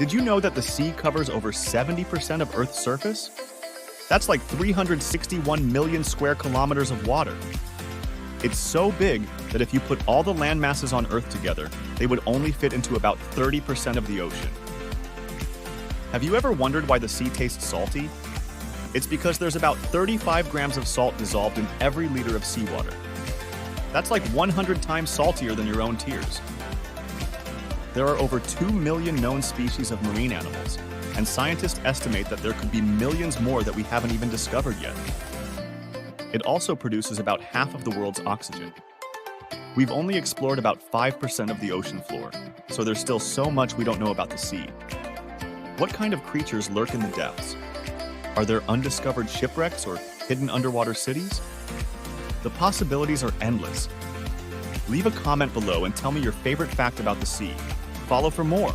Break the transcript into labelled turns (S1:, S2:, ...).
S1: Did you know that the sea covers over 70% of Earth's surface? That's like 361 million square kilometers of water. It's so big that if you put all the land masses on Earth together, they would only fit into about 30% of the ocean. Have you ever wondered why the sea tastes salty? It's because there's about 35 grams of salt dissolved in every liter of seawater. That's like 100 times saltier than your own tears. There are over 2 million known species of marine animals, and scientists estimate that there could be millions more that we haven't even discovered yet. It also produces about half of the world's oxygen. We've only explored about 5% of the ocean floor, so there's still so much we don't know about the sea. What kind of creatures lurk in the depths? Are there undiscovered shipwrecks or hidden underwater cities? The possibilities are endless. Leave a comment below and tell me your favorite fact about the sea. Follow for more.